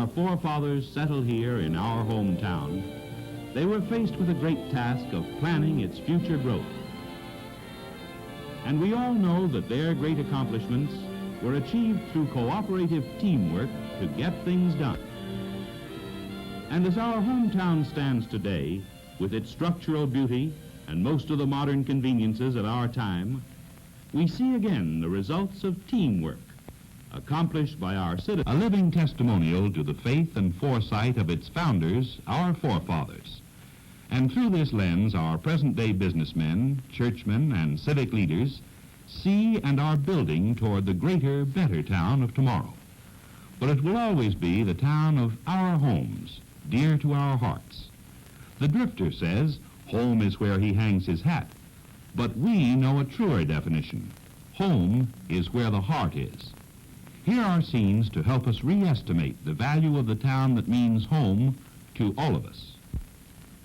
our forefathers settled here in our hometown, they were faced with a great task of planning its future growth. And we all know that their great accomplishments were achieved through cooperative teamwork to get things done. And as our hometown stands today, with its structural beauty and most of the modern conveniences of our time, we see again the results of teamwork accomplished by our citizens, a living testimonial to the faith and foresight of its founders, our forefathers. And through this lens, our present-day businessmen, churchmen, and civic leaders see and are building toward the greater, better town of tomorrow. But it will always be the town of our homes, dear to our hearts. The drifter says, home is where he hangs his hat. But we know a truer definition. Home is where the heart is. Here are scenes to help us re-estimate the value of the town that means home to all of us.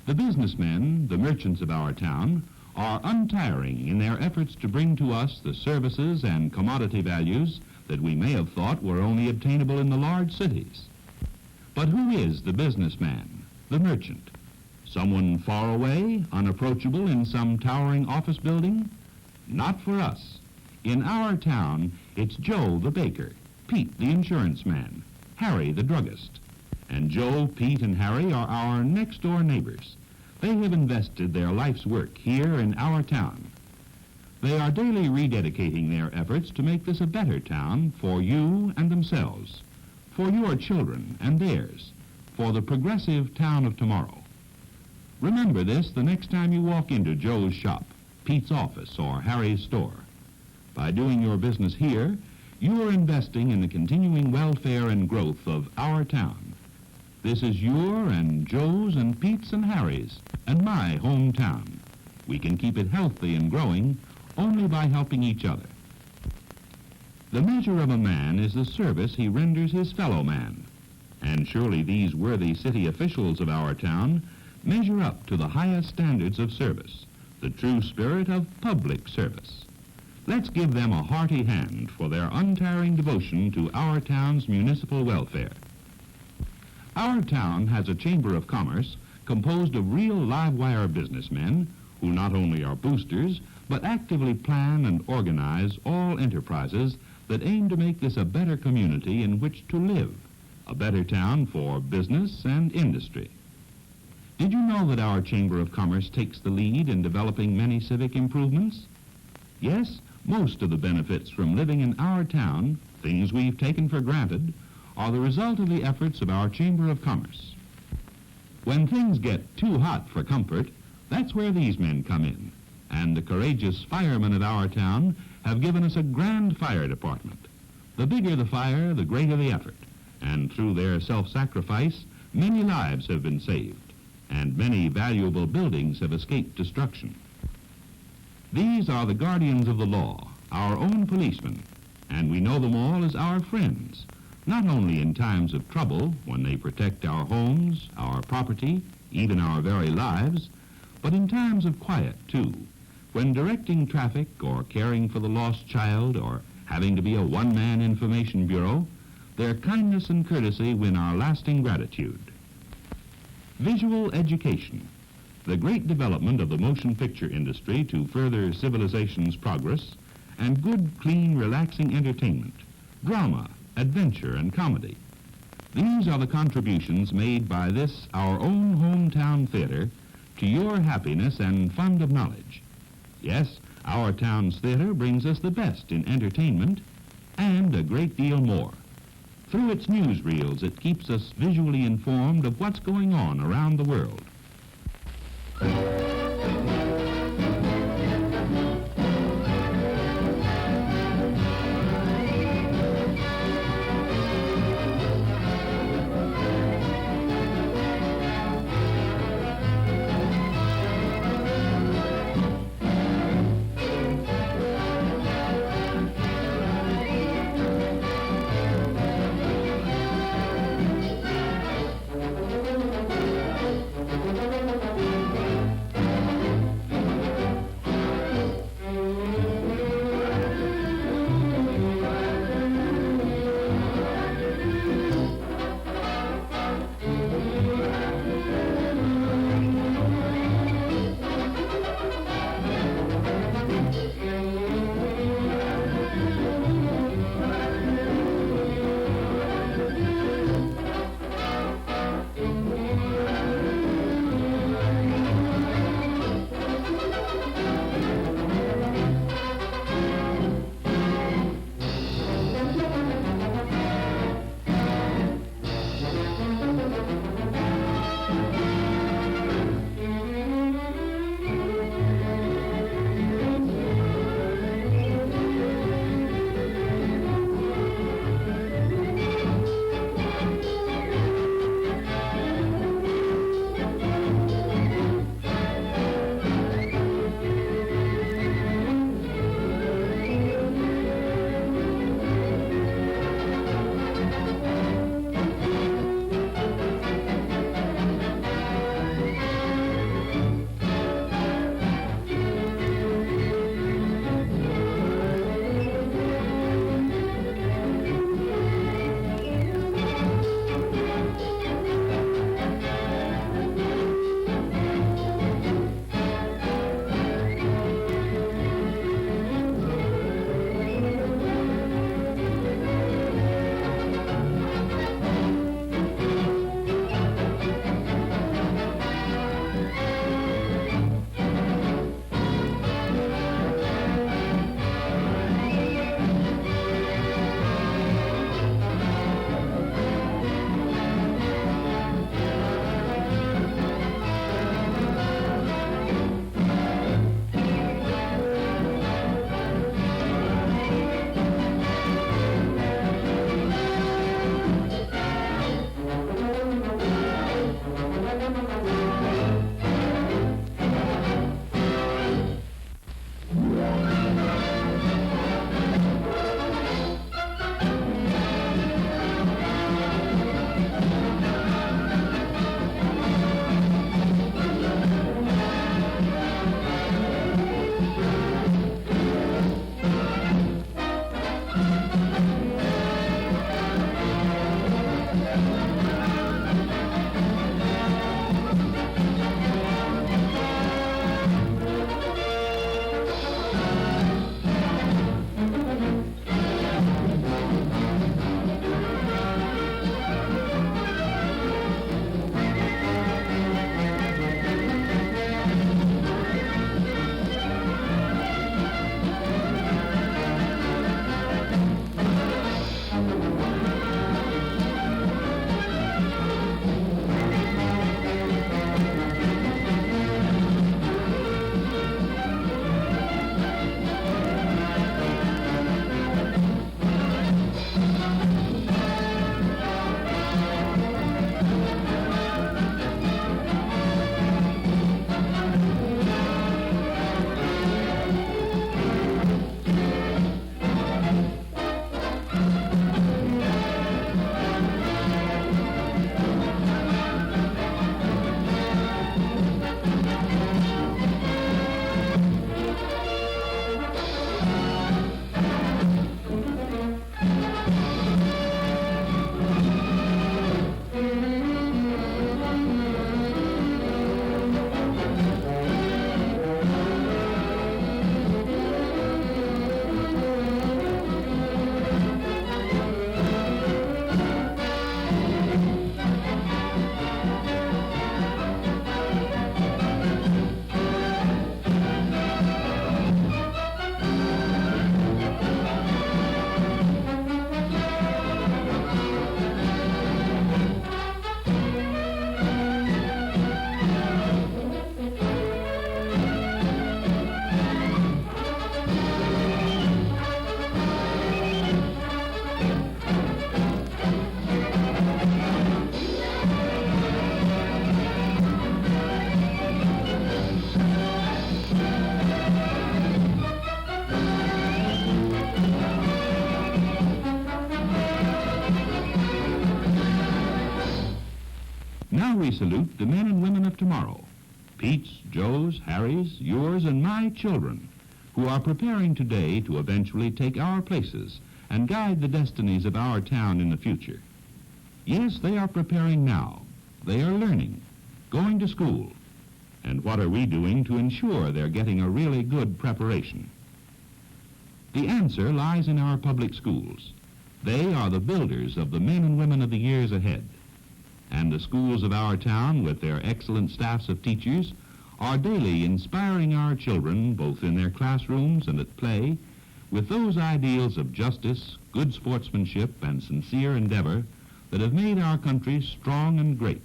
The businessmen, the merchants of our town, are untiring in their efforts to bring to us the services and commodity values that we may have thought were only obtainable in the large cities. But who is the businessman, the merchant? Someone far away, unapproachable in some towering office building? Not for us. In our town, it's Joe the baker, Pete the insurance man, Harry the druggist. And Joe, Pete, and Harry are our next-door neighbors. They have invested their life's work here in our town. They are daily rededicating their efforts to make this a better town for you and themselves, for your children and theirs, for the progressive town of tomorrow. Remember this the next time you walk into Joe's shop, Pete's office, or Harry's store. By doing your business here, you are investing in the continuing welfare and growth of our town. This is your and Joe's and Pete's and Harry's and my hometown. We can keep it healthy and growing only by helping each other. The measure of a man is the service he renders his fellow man. And surely these worthy city officials of our town measure up to the highest standards of service, the true spirit of public service. Let's give them a hearty hand for their untiring devotion to our town's municipal welfare. Our town has a Chamber of Commerce composed of real live-wire businessmen who not only are boosters, but actively plan and organize all enterprises that aim to make this a better community in which to live, a better town for business and industry. Did you know that our Chamber of Commerce takes the lead in developing many civic improvements? Yes, most of the benefits from living in our town, things we've taken for granted, are the result of the efforts of our Chamber of Commerce. When things get too hot for comfort, that's where these men come in, and the courageous firemen of our town have given us a grand fire department. The bigger the fire, the greater the effort, and through their self-sacrifice, many lives have been saved, and many valuable buildings have escaped destruction. These are the guardians of the law, our own policemen, and we know them all as our friends, not only in times of trouble, when they protect our homes, our property, even our very lives, but in times of quiet, too, when directing traffic or caring for the lost child or having to be a one-man information bureau, their kindness and courtesy win our lasting gratitude. Visual education, the great development of the motion picture industry to further civilization's progress, and good, clean, relaxing entertainment, drama, adventure, and comedy. These are the contributions made by this, our own hometown theater, to your happiness and fund of knowledge. Yes, our town's theater brings us the best in entertainment and a great deal more. Through its newsreels, it keeps us visually informed of what's going on around the world. Now we salute the men and women of tomorrow, Pete's, Joe's, Harry's, yours, and my children, who are preparing today to eventually take our places and guide the destinies of our town in the future. Yes, they are preparing now. They are learning, going to school. And what are we doing to ensure they're getting a really good preparation? The answer lies in our public schools. They are the builders of the men and women of the years ahead. And the schools of our town, with their excellent staffs of teachers, are daily inspiring our children, both in their classrooms and at play, with those ideals of justice, good sportsmanship, and sincere endeavor that have made our country strong and great.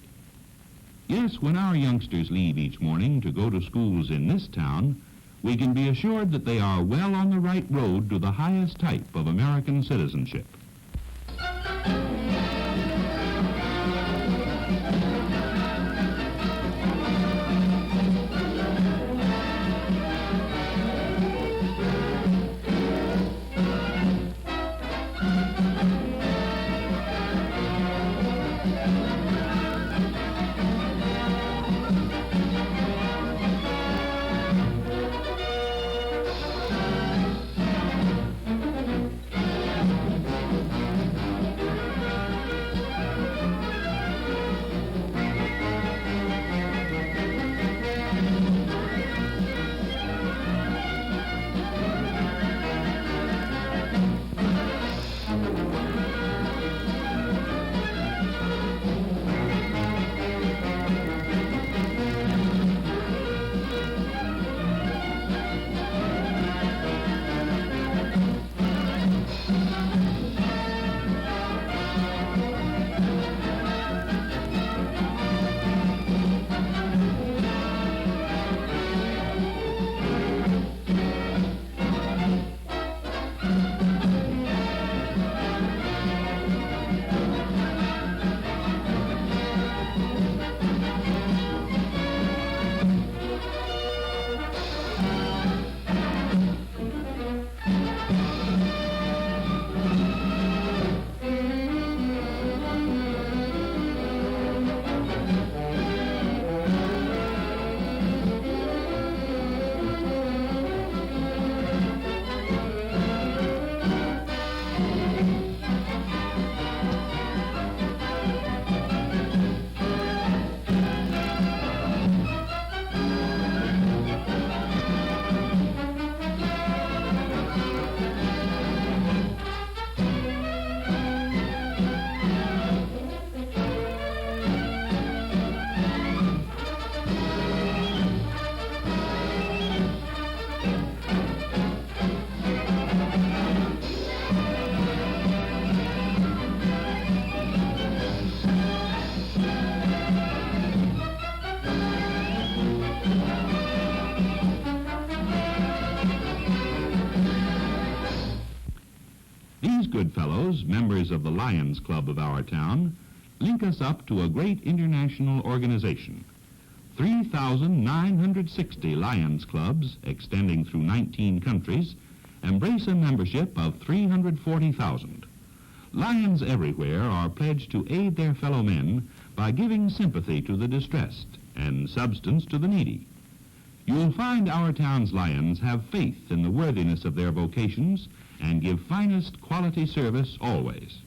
Yes, when our youngsters leave each morning to go to schools in this town, we can be assured that they are well on the right road to the highest type of American citizenship. Good fellows, members of the Lions Club of our town, link us up to a great international organization. 3,960 Lions Clubs, extending through 19 countries, embrace a membership of 340,000. Lions everywhere are pledged to aid their fellow men by giving sympathy to the distressed and substance to the needy. You'll find our town's Lions have faith in the worthiness of their vocations and give finest quality service always.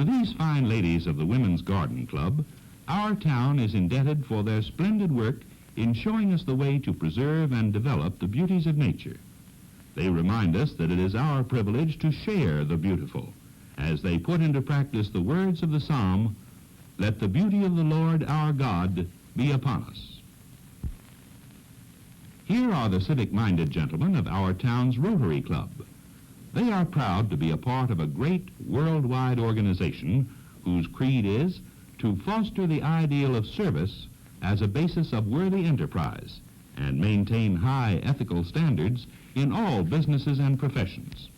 To these fine ladies of the Women's Garden Club, our town is indebted for their splendid work in showing us the way to preserve and develop the beauties of nature. They remind us that it is our privilege to share the beautiful, as they put into practice the words of the psalm, "Let the beauty of the Lord our God be upon us." Here are the civic-minded gentlemen of our town's Rotary Club. They are proud to be a part of a great worldwide organization whose creed is to foster the ideal of service as a basis of worthy enterprise and maintain high ethical standards in all businesses and professions.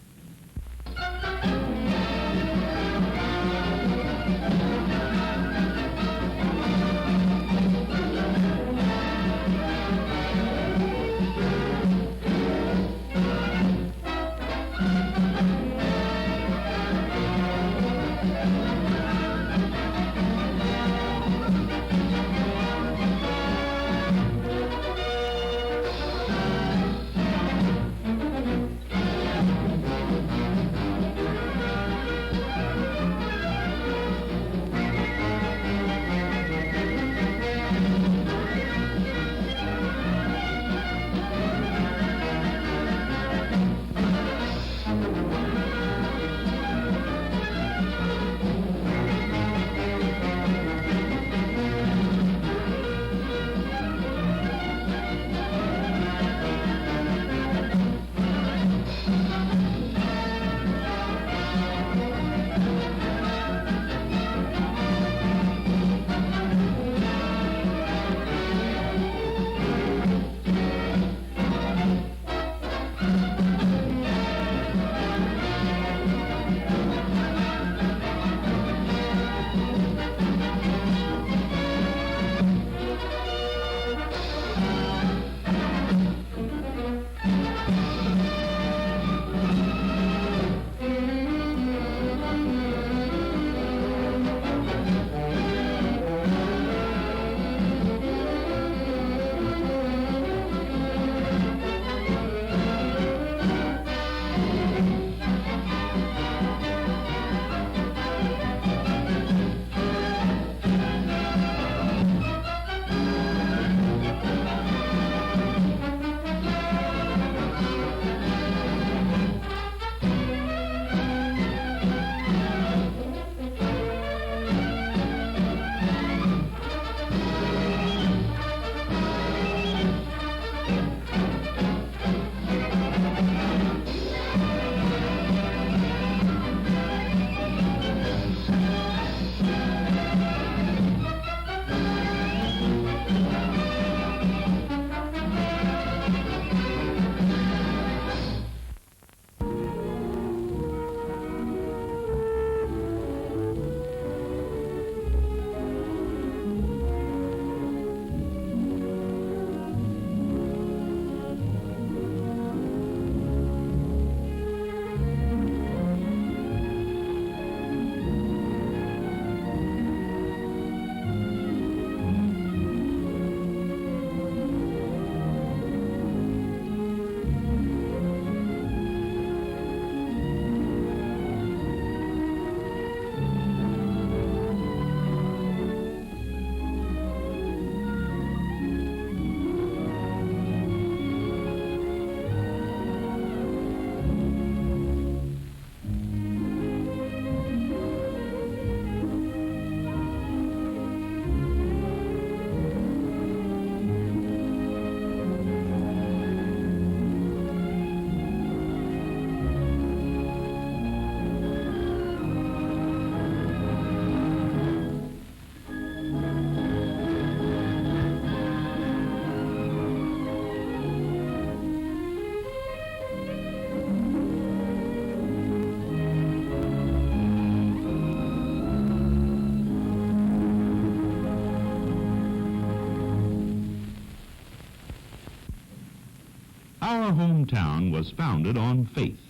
Our hometown was founded on faith,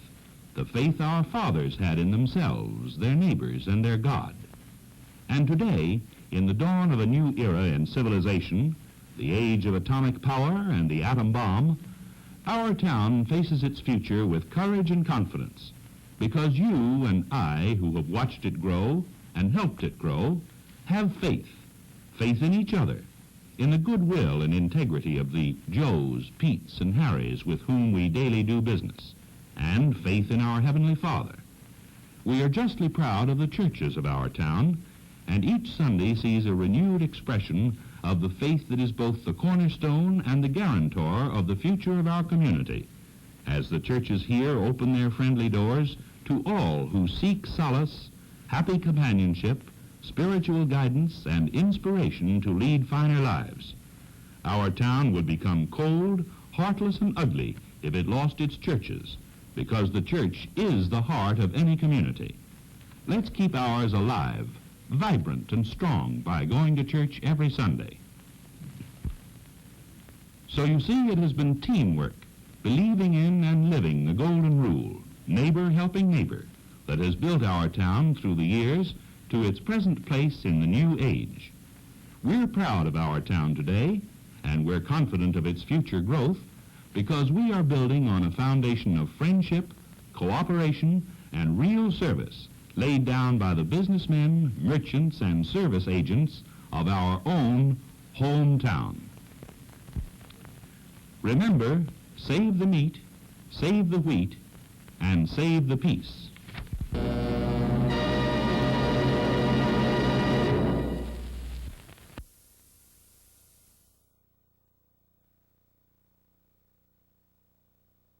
the faith our fathers had in themselves, their neighbors, and their God. And today, in the dawn of a new era in civilization, the age of atomic power and the atom bomb, our town faces its future with courage and confidence, because you and I, who have watched it grow, and helped it grow, have faith. Faith in each other, in the goodwill and integrity of the Joes, Petes, and Harrys with whom we daily do business, and faith in our Heavenly Father. We are justly proud of the churches of our town, and each Sunday sees a renewed expression of the faith that is both the cornerstone and the guarantor of the future of our community, as the churches here open their friendly doors to all who seek solace, happy companionship, spiritual guidance, and inspiration to lead finer lives. Our town would become cold, heartless, and ugly if it lost its churches, because the church is the heart of any community. Let's keep ours alive, vibrant, and strong by going to church every Sunday. So you see, it has been teamwork, believing in and living the golden rule, neighbor helping neighbor, that has built our town through the years to its present place in the new age. We're proud of our town today, and we're confident of its future growth, because we are building on a foundation of friendship, cooperation, and real service laid down by the businessmen, merchants, and service agents of our own hometown. Remember, save the meat, save the wheat, and save the peace.